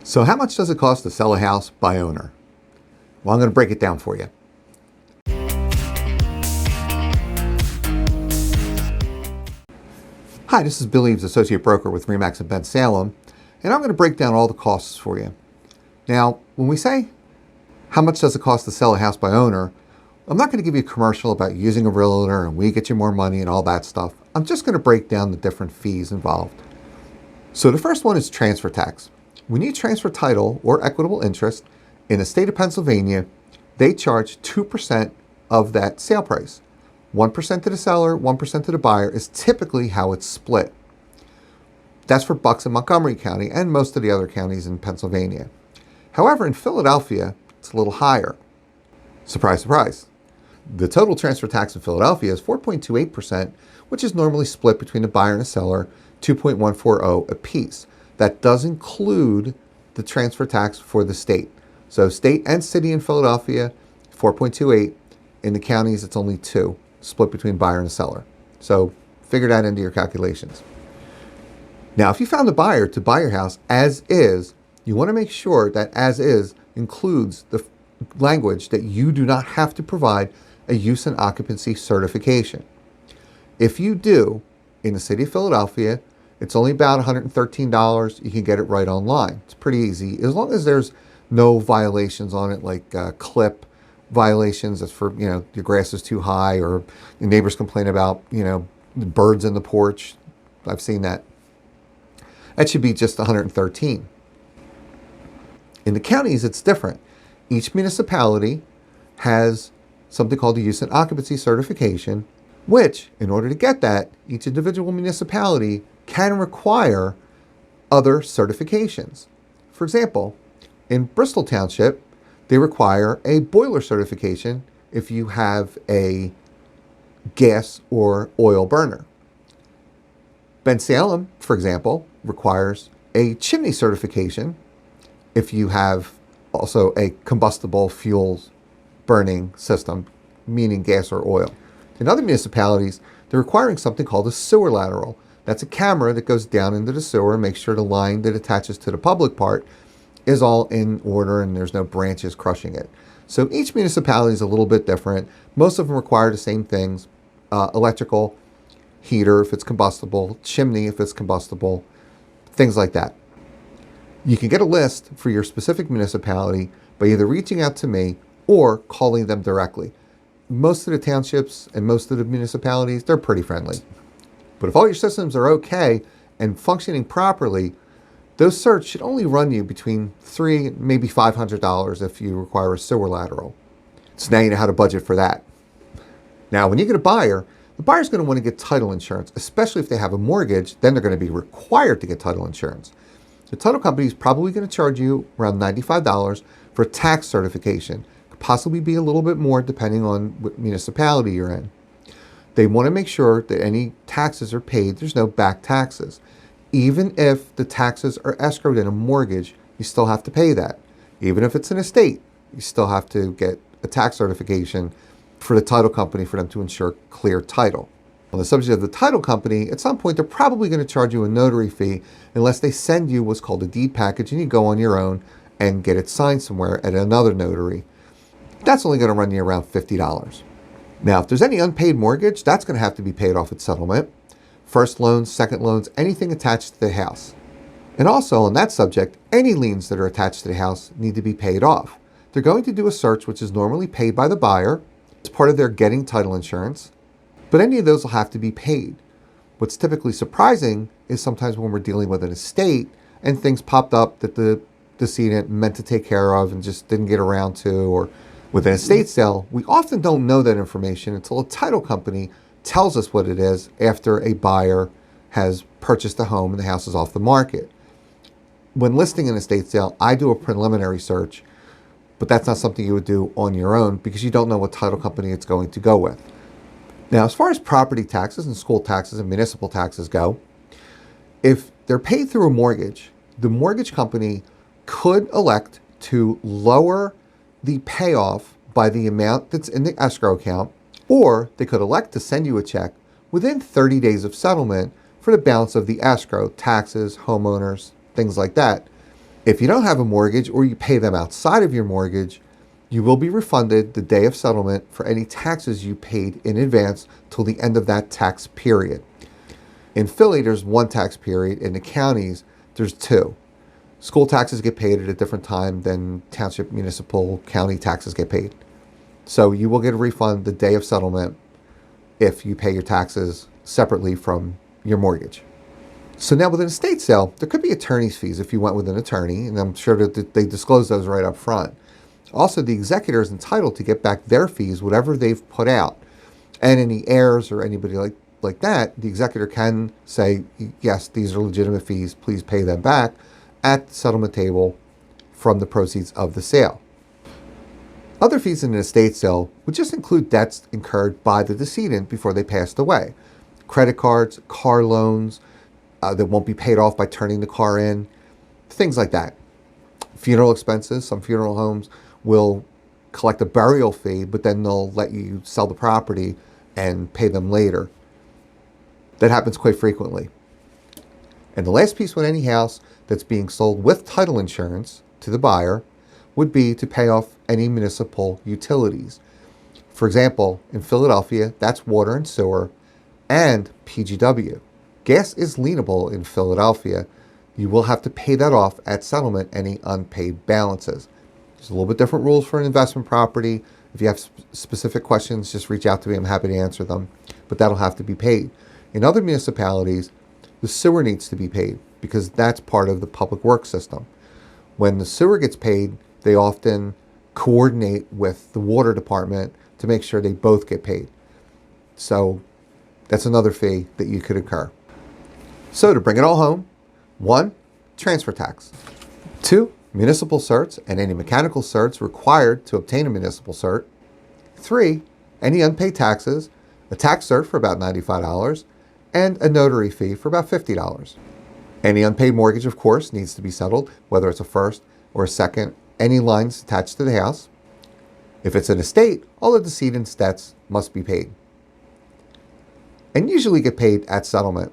So how much does it cost to sell a house by owner? Well, I'm going to break it down for you. Hi, this is Bill Eaves, Associate Broker with RE/MAX in Bensalem, and I'm going to break down all the costs for you. Now, when we say how much does it cost to sell a house by owner, I'm not going to give you a commercial about using a realtor and we get you more money and all that stuff. I'm just going to break down the different fees involved. So the first one is transfer tax. When you transfer title or equitable interest in the state of Pennsylvania, they charge 2% of that sale price. 1% to the seller, 1% to the buyer is typically how it's split. That's for Bucks and Montgomery County and most of the other counties in Pennsylvania. However, in Philadelphia, it's a little higher. Surprise, surprise. The total transfer tax in Philadelphia is 4.28%, which is normally split between the buyer and the seller, 2.140 apiece. That does include the transfer tax for the state. So state and city in Philadelphia, 4.28. In the counties, it's only 2, split between buyer and seller. So figure that into your calculations. Now, if you found a buyer to buy your house as is, you want to make sure that as is includes the language that you do not have to provide a use and occupancy certification. If you do, in the city of Philadelphia, it's only about $113. You can get it right online. It's pretty easy, as long as there's no violations on it, like clip violations. That's for, your grass is too high, or your neighbors complain about, the birds in the porch. I've seen that. That should be just $113. In the counties, it's different. Each municipality has something called the use and occupancy certification, which, in order to get that, each individual municipality can require other certifications. For example, in Bristol Township, they require a boiler certification if you have a gas or oil burner. Bensalem, for example, requires a chimney certification if you have also a combustible fuels burning system, meaning gas or oil. In other municipalities, they're requiring something called a sewer lateral. That's a camera that goes down into the sewer and makes sure the line that attaches to the public part is all in order and there's no branches crushing it. So each municipality is a little bit different. Most of them require the same things: electrical, heater if it's combustible, chimney if it's combustible, things like that. You can get a list for your specific municipality by either reaching out to me or calling them directly. Most of the townships and most of the municipalities, they're pretty friendly. But if all your systems are okay and functioning properly, those certs should only run you between $300, maybe $500 if you require a sewer lateral. So now you know how to budget for that. Now, when you get a buyer, the buyer's going to want to get title insurance, especially if they have a mortgage. Then they're going to be required to get title insurance. The title company is probably going to charge you around $95 for a tax certification. Could possibly be a little bit more depending on what municipality you're in. They want to make sure that any taxes are paid. There's no back taxes. Even if the taxes are escrowed in a mortgage, you still have to pay that. Even if it's an estate, you still have to get a tax certification for the title company for them to ensure clear title. On the subject of the title company, at some point they're probably going to charge you a notary fee unless they send you what's called a deed package and you go on your own and get it signed somewhere at another notary. That's only going to run you around $50. Now, if there's any unpaid mortgage, that's going to have to be paid off at settlement. First loans, second loans, anything attached to the house. And also on that subject, any liens that are attached to the house need to be paid off. They're going to do a search, which is normally paid by the buyer. It's part of their getting title insurance, but any of those will have to be paid. What's typically surprising is sometimes when we're dealing with an estate and things popped up that the decedent meant to take care of and just didn't get around to, or with an estate sale, we often don't know that information until a title company tells us what it is after a buyer has purchased a home and the house is off the market. When listing an estate sale, I do a preliminary search, but that's not something you would do on your own because you don't know what title company it's going to go with. Now, as far as property taxes and school taxes and municipal taxes go, if they're paid through a mortgage, the mortgage company could elect to lower the payoff by the amount that's in the escrow account, or they could elect to send you a check within 30 days of settlement for the balance of the escrow, taxes, homeowners, things like that. If you don't have a mortgage or you pay them outside of your mortgage, you will be refunded the day of settlement for any taxes you paid in advance till the end of that tax period. In Philly, there's one tax period. In the counties, there's two. School taxes get paid at a different time than township, municipal, county taxes get paid. So you will get a refund the day of settlement if you pay your taxes separately from your mortgage. So now with an estate sale, there could be attorney's fees if you went with an attorney, and I'm sure that they disclose those right up front. Also, the executor is entitled to get back their fees, whatever they've put out. And any heirs or anybody like that, the executor can say, yes, these are legitimate fees, please pay them back at the settlement table from the proceeds of the sale. Other fees in an estate sale would just include debts incurred by the decedent before they passed away. Credit cards, car loans that won't be paid off by turning the car in, things like that. Funeral expenses, some funeral homes will collect a burial fee, but then they'll let you sell the property and pay them later. That happens quite frequently. And the last piece with any house that's being sold with title insurance to the buyer would be to pay off any municipal utilities. For example, in Philadelphia, that's water and sewer and PGW. Gas is lienable in Philadelphia. You will have to pay that off at settlement, any unpaid balances. There's a little bit different rules for an investment property. If you have specific questions, just reach out to me. I'm happy to answer them. But that'll have to be paid. In other municipalities, the sewer needs to be paid because that's part of the public works system. When the sewer gets paid, they often coordinate with the water department to make sure they both get paid. So that's another fee that you could incur. So to bring it all home, 1, transfer tax. 2, municipal certs and any mechanical certs required to obtain a municipal cert. 3, any unpaid taxes, a tax cert for about $95, and a notary fee for about $50. Any unpaid mortgage, of course, needs to be settled, whether it's a first or a second, any lines attached to the house. If it's an estate, all of the decedent's debts must be paid and usually get paid at settlement.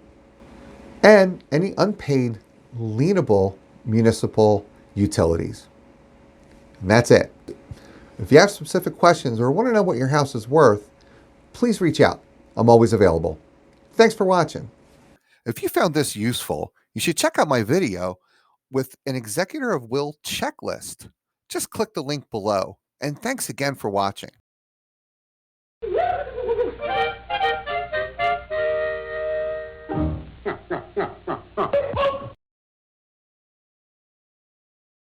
And any unpaid lienable municipal utilities. And that's it. If you have specific questions or want to know what your house is worth, please reach out. I'm always available. Thanks for watching. If you found this useful, you should check out my video with an executor of will checklist. Just click the link below. And thanks again for watching.